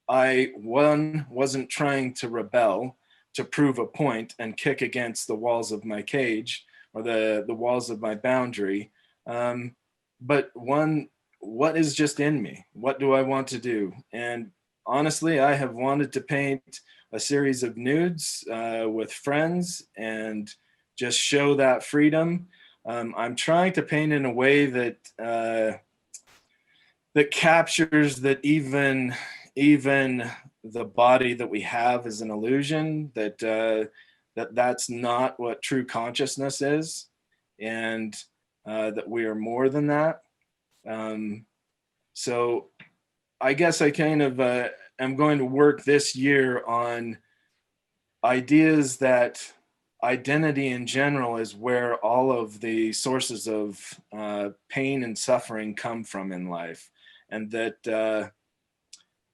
I, one, wasn't trying to rebel, to prove a point and kick against the walls of my cage, or the walls of my boundary, but one, what is just in me? What do I want to do? And honestly, I have wanted to paint a series of nudes with friends, and just show that freedom. I'm trying to paint in a way that that captures that even the body that we have is an illusion, that's not what true consciousness is, and that we are more than that. So I guess I kind of am going to work this year on ideas that identity in general is where all of the sources of pain and suffering come from in life, and that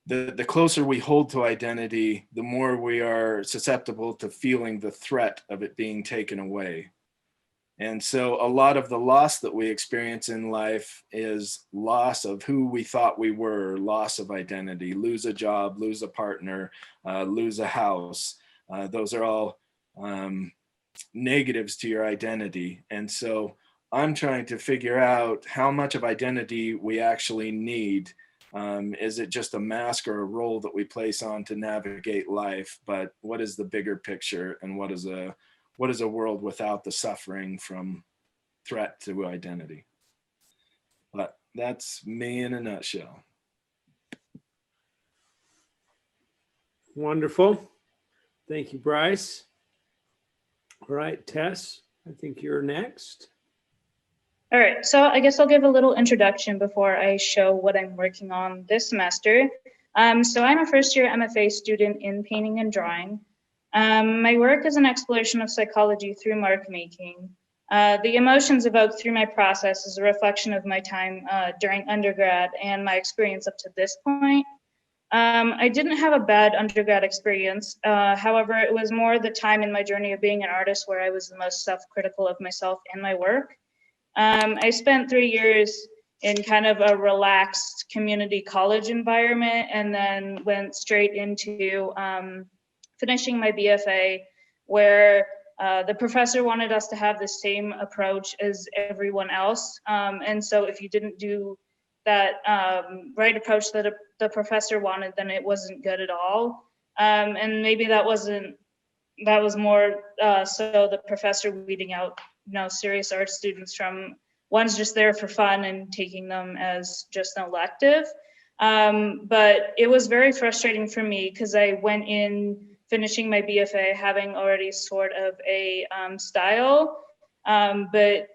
the closer we hold to identity, the more we are susceptible to feeling the threat of it being taken away. And so a lot of the loss that we experience in life is loss of who we thought we were, loss of identity, lose a job, lose a partner, lose a house. Those are all negatives to your identity. And so I'm trying to figure out how much of identity we actually need. Is it just a mask or a role that we place on to navigate life? But what is the bigger picture, and what is a world without the suffering from threat to identity? But that's me in a nutshell. Wonderful. Thank you, Bryce. All right, Tess, I think you're next. All right, so I guess I'll give a little introduction before I show what I'm working on this semester. So I'm a first-year MFA student in painting and drawing. My work is an exploration of psychology through mark making. The emotions evoked through my process is a reflection of my time during undergrad and my experience up to this point. I didn't have a bad undergrad experience. However, it was more the time in my journey of being an artist where I was the most self-critical of myself and my work. I spent 3 years in kind of a relaxed community college environment, and then went straight into finishing my BFA, where the professor wanted us to have the same approach as everyone else. And so if you didn't do that right approach that the professor wanted, then it wasn't good at all. And maybe that was more so the professor weeding out, serious art students from ones just there for fun and taking them as just an elective. But it was very frustrating for me because I went in finishing my BFA having already sort of a style, but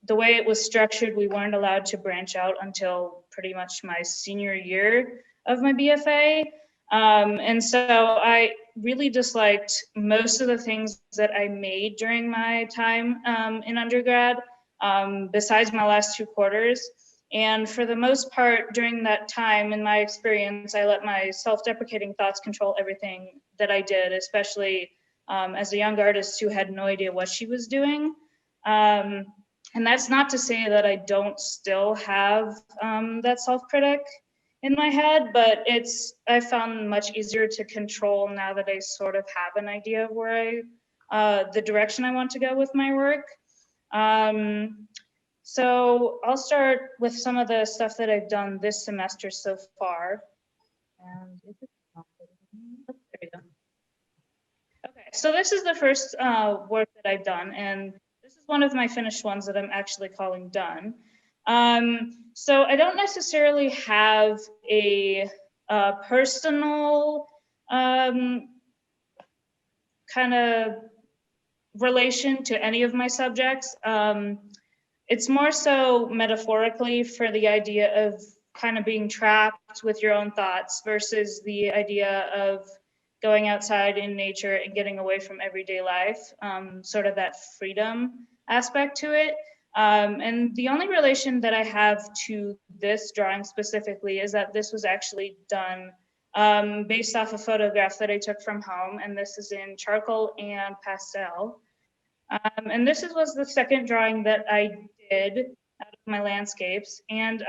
the way it was structured, we weren't allowed to branch out until pretty much my senior year of my BFA. And so I really disliked most of the things that I made during my time in undergrad, besides my last 2 quarters. And for the most part, during that time, in my experience, I let my self-deprecating thoughts control everything that I did, especially as a young artist who had no idea what she was doing. And that's not to say that I don't still have that self-critic in my head, but I found much easier to control now that I sort of have an idea of where the direction I want to go with my work. So I'll start with some of the stuff that I've done this semester so far. And there we go. Okay, so this is the first work that I've done, and this is one of my finished ones that I'm actually calling done. So I don't necessarily have a personal kind of relation to any of my subjects. It's more so metaphorically for the idea of kind of being trapped with your own thoughts versus the idea of going outside in nature and getting away from everyday life, sort of that freedom aspect to it. And the only relation that I have to this drawing specifically is that this was actually done based off a photograph that I took from home, and this is in charcoal and pastel. And this was the second drawing that I did out of my landscapes. And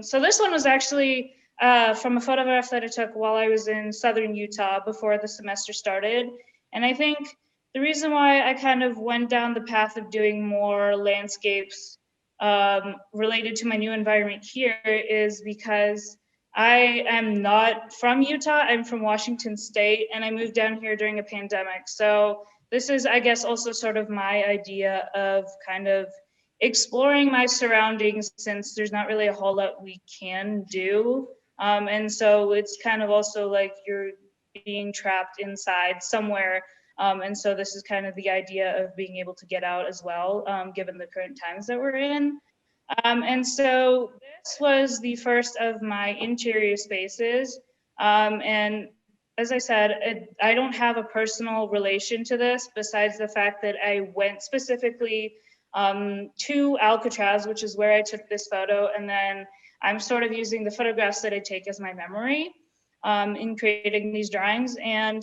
so this one was actually from a photograph that I took while I was in southern Utah before the semester started. And I think the reason why I kind of went down the path of doing more landscapes related to my new environment here is because I am not from Utah, I'm from Washington State, and I moved down here during a pandemic. So this is, I guess, also sort of my idea of kind of exploring my surroundings, since there's not really a whole lot we can do. And so it's kind of also like you're being trapped inside somewhere. And so this is kind of the idea of being able to get out as well, given the current times that we're in. And so this was the first of my interior spaces. And as I said, I don't have a personal relation to this besides the fact that I went specifically to Alcatraz, which is where I took this photo. And then I'm sort of using the photographs that I take as my memory in creating these drawings. And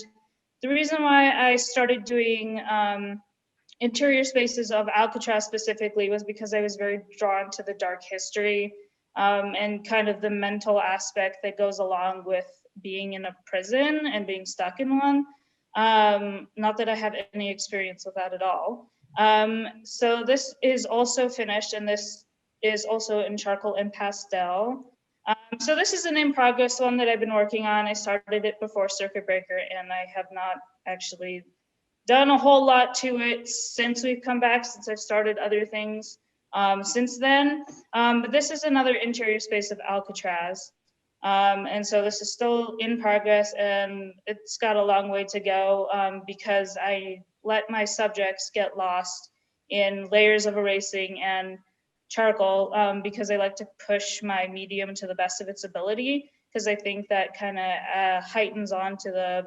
the reason why I started doing interior spaces of Alcatraz specifically was because I was very drawn to the dark history and kind of the mental aspect that goes along with being in a prison and being stuck in one. Not that I have any experience with that at all. So this is also finished, and this is also in charcoal and pastel. So this is an in progress one that I've been working on. I started it before Circuit Breaker, and I have not actually done a whole lot to it since we've come back, since I've started other things since then. But this is another interior space of Alcatraz. And so this is still in progress, and it's got a long way to go because I let my subjects get lost in layers of erasing and charcoal because I like to push my medium to the best of its ability, because I think that kind of heightens on to the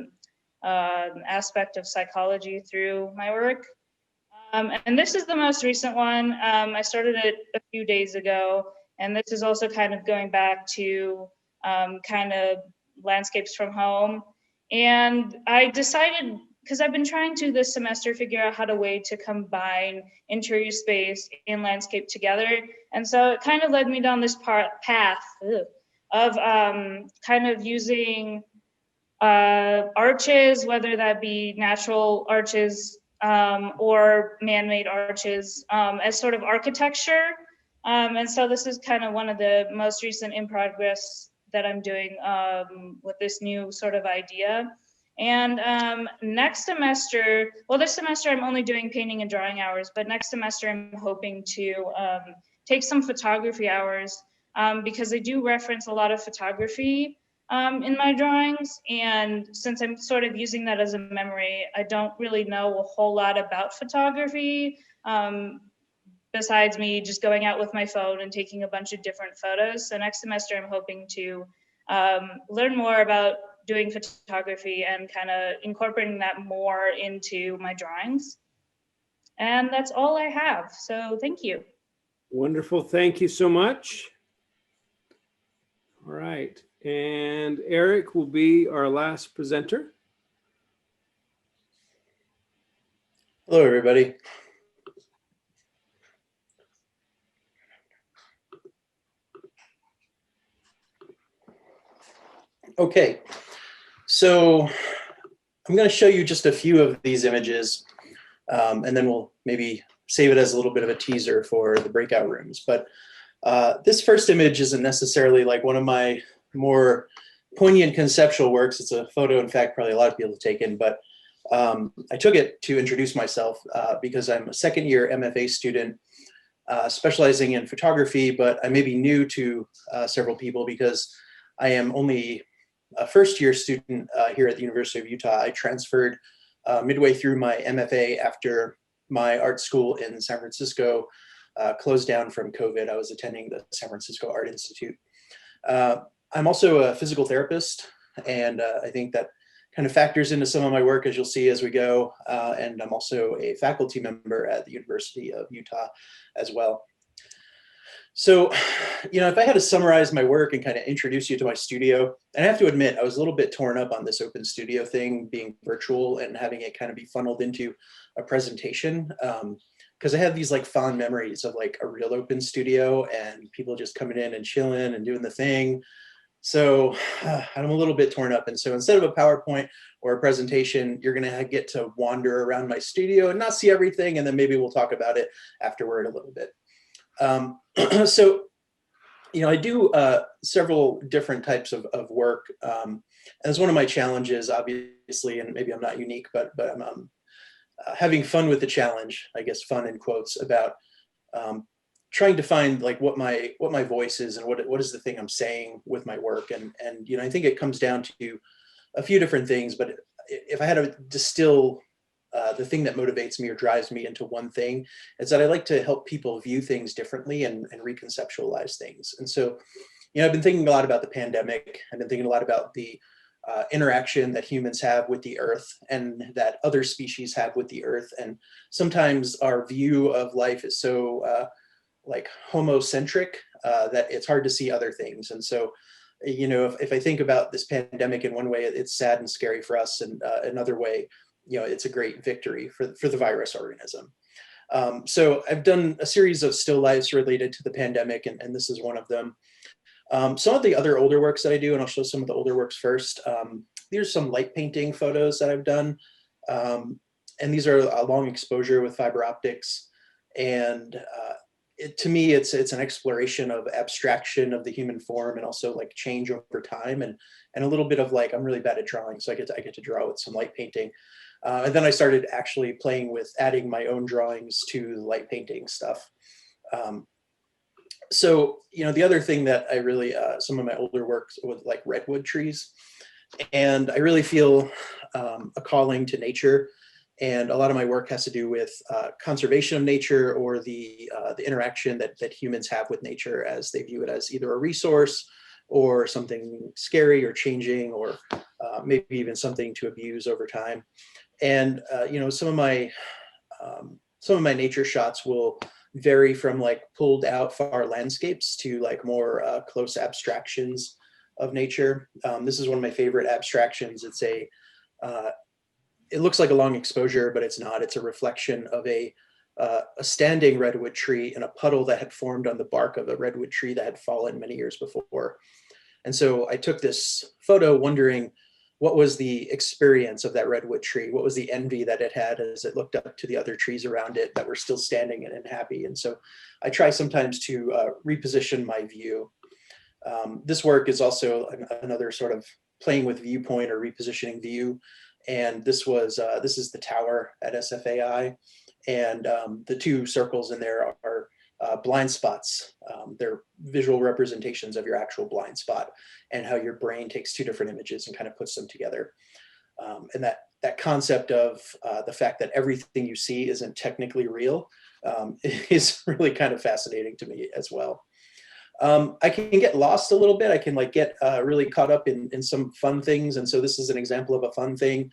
aspect of psychology through my work. And this is the most recent one. I started it a few days ago, and this is also kind of going back to kind of landscapes from home. And I decided, because I've been trying to this semester figure out how to combine interior space and landscape together. And so it kind of led me down this path of kind of using arches, whether that be natural arches or man-made arches as sort of architecture. And so this is kind of one of the most recent in progress that I'm doing with this new sort of idea. And next semester, well, this semester I'm only doing painting and drawing hours, but next semester I'm hoping to take some photography hours because I do reference a lot of photography in my drawings. And since I'm sort of using that as a memory, I don't really know a whole lot about photography besides me just going out with my phone and taking a bunch of different photos. So next semester I'm hoping to learn more about doing photography and kind of incorporating that more into my drawings. And that's all I have. So thank you. Wonderful. Thank you so much. All right. And Eric will be our last presenter. Hello, everybody. Okay, so I'm going to show you just a few of these images, and then we'll maybe save it as a little bit of a teaser for the breakout rooms. But this first image isn't necessarily like one of my more poignant conceptual works. It's a photo, in fact, probably a lot of people have taken, but I took it to introduce myself because I'm a second-year MFA student specializing in photography, but I may be new to several people because I am only a first-year student here at the University of Utah. I transferred midway through my MFA after my art school in San Francisco closed down from COVID. I was attending the San Francisco Art Institute. I'm also a physical therapist, and I think that kind of factors into some of my work, as you'll see as we go. And I'm also a faculty member at the University of Utah as well. So, you know, if I had to summarize my work and kind of introduce you to my studio, and I have to admit, I was a little bit torn up on this open studio thing being virtual and having it kind of be funneled into a presentation. Because I have these like fond memories of like a real open studio and people just coming in and chilling and doing the thing. So I'm a little bit torn up. And so instead of a PowerPoint or a presentation, you're going to get to wander around my studio and not see everything. And then maybe we'll talk about it afterward a little bit. So, you know, I do several different types of work. And it's one of my challenges, obviously, and maybe I'm not unique, but I'm having fun with the challenge, I guess fun in quotes, about trying to find like what my voice is and what is the thing I'm saying with my work. And you know, I think it comes down to a few different things, but if I had to distill the thing that motivates me or drives me into one thing, is that I like to help people view things differently and reconceptualize things. And so, you know, I've been thinking a lot about the pandemic. I've been thinking a lot about the interaction that humans have with the earth and that other species have with the earth. And sometimes our view of life is so like homocentric that it's hard to see other things. And so, you know, if I think about this pandemic in one way, it's sad and scary for us, and another way, you know, it's a great victory for the virus organism. So I've done a series of still lifes related to the pandemic, and this is one of them. Some of the other older works that I do, and I'll show some of the older works first. These are some light painting photos that I've done. And these are a long exposure with fiber optics. And to me, it's an exploration of abstraction of the human form, and also like change over time, and a little bit of like, I'm really bad at drawing, so I get to draw with some light painting. And then I started actually playing with adding my own drawings to the light painting stuff. So, you know, the other thing that I really, some of my older works with like redwood trees, and I really feel a calling to nature. And a lot of my work has to do with conservation of nature, or the interaction that humans have with nature as they view it as either a resource or something scary or changing, or maybe even something to abuse over time. And you know, some of my nature shots will vary from like pulled out far landscapes to like more close abstractions of nature. This is one of my favorite abstractions. It's it looks like a long exposure, but it's not. It's a reflection of a standing redwood tree in a puddle that had formed on the bark of a redwood tree that had fallen many years before. And so I took this photo wondering, what was the experience of that redwood tree? What was the envy that it had as it looked up to the other trees around it that were still standing and happy? And so I try sometimes to reposition my view. This work is also another sort of playing with viewpoint or repositioning view. And this is the tower at SFAI. And the two circles in there are blind spots. They're visual representations of your actual blind spot, and how your brain takes two different images and kind of puts them together. And that concept of the fact that everything you see isn't technically real is really kind of fascinating to me as well. I can get lost a little bit. I can like get really caught up in some fun things. And so this is an example of a fun thing.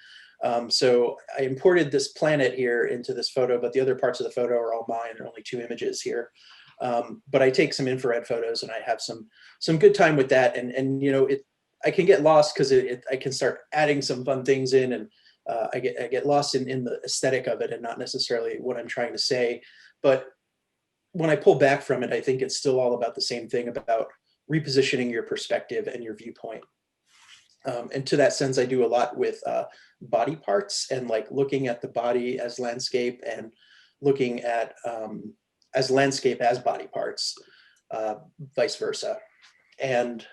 So I imported this planet here into this photo, but the other parts of the photo are all mine. There are only 2 images here. But I take some infrared photos, and I have some good time with that. And you know, I can get lost because I can start adding some fun things in, and I get lost in the aesthetic of it and not necessarily what I'm trying to say. But when I pull back from it, I think it's still all about the same thing, about repositioning your perspective and your viewpoint. And to that sense, I do a lot with body parts, and like looking at the body as landscape, and looking at as landscape as body parts, vice versa. And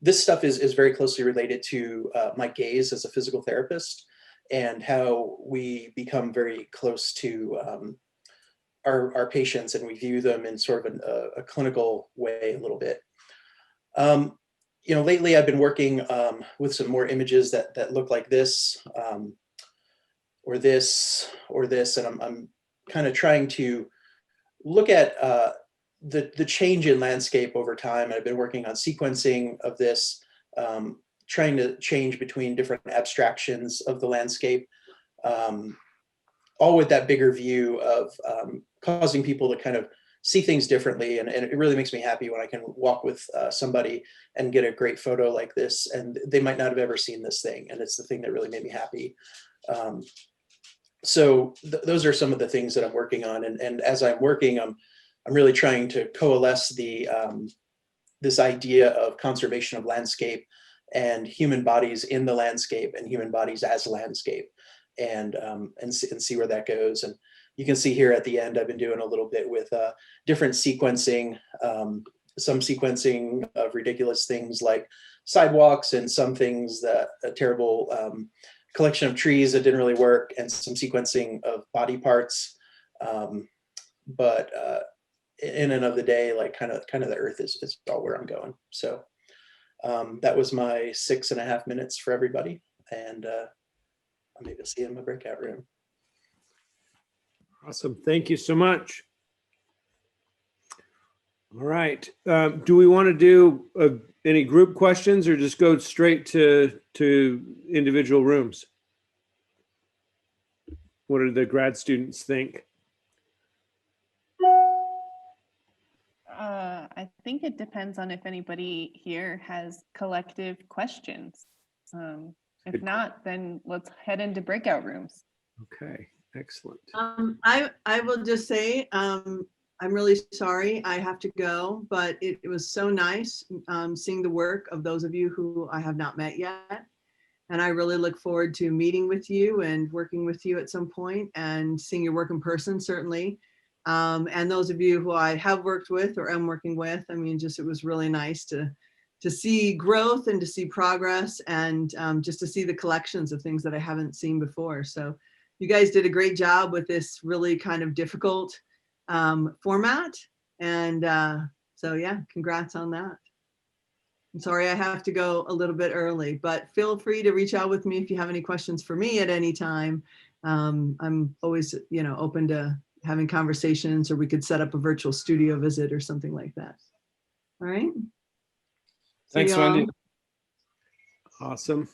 this stuff is very closely related to my gaze as a physical therapist, and how we become very close to our patients, and we view them in sort of a clinical way a little bit. You know, lately I've been working with some more images that look like this, or this, or this, and I'm kind of trying to look at the change in landscape over time. I've been working on sequencing of this, trying to change between different abstractions of the landscape, all with that bigger view of causing people to kind of see things differently. And it really makes me happy when I can walk with somebody and get a great photo like this, and they might not have ever seen this thing, and it's the thing that really made me happy. So those are some of the things that I'm working on. And as I'm working, I'm really trying to coalesce this idea of conservation of landscape, and human bodies in the landscape, and human bodies as landscape, and see where that goes. And you can see here at the end, I've been doing a little bit with different sequencing, some sequencing of ridiculous things like sidewalks, and some things that terrible collection of trees that didn't really work, and some sequencing of body parts. But in and of the day, like kind of the earth is all where I'm going. So that was my 6.5 minutes for everybody, and maybe I'll see you in my breakout room. Awesome. Thank you so much. All right. Do we want to do any group questions or just go straight to individual rooms? What do the grad students think? I think it depends on if anybody here has collective questions. If not, then let's head into breakout rooms. Okay, excellent. I will just say, I'm really sorry I have to go, but it was so nice seeing the work of those of you who I have not met yet. And I really look forward to meeting with you and working with you at some point and seeing your work in person, certainly. And those of you who I have worked with or am working with, I mean, just it was really nice to see growth and to see progress and just to see the collections of things that I haven't seen before. So you guys did a great job with this really kind of difficult format. And so yeah, congrats on that. I'm sorry I have to go a little bit early, but feel free to reach out with me if you have any questions for me at any time. I'm always, open to having conversations, or we could set up a virtual studio visit or something like that. All right. Thanks, Wendy. Awesome.